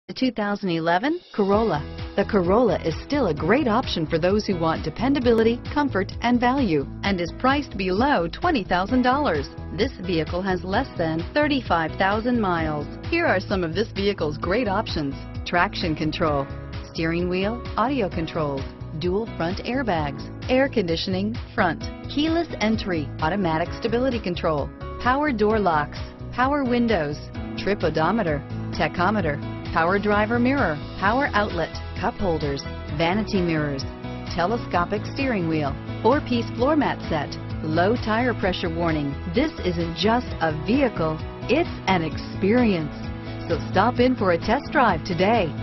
The 2011 Corolla. The Corolla is still a great option for those who want dependability, comfort, and value, and is priced below $20,000. This vehicle has less than 35,000 miles. Here are some of this vehicle's great options: traction control, steering wheel audio controls, dual front airbags, air conditioning front, keyless entry, automatic stability control, power door locks, power windows, trip odometer, tachometer, power driver mirror, power outlet, cup holders, vanity mirrors, telescopic steering wheel, 4-piece floor mat set, low tire pressure warning. This isn't just a vehicle, it's an experience. So stop in for a test drive today.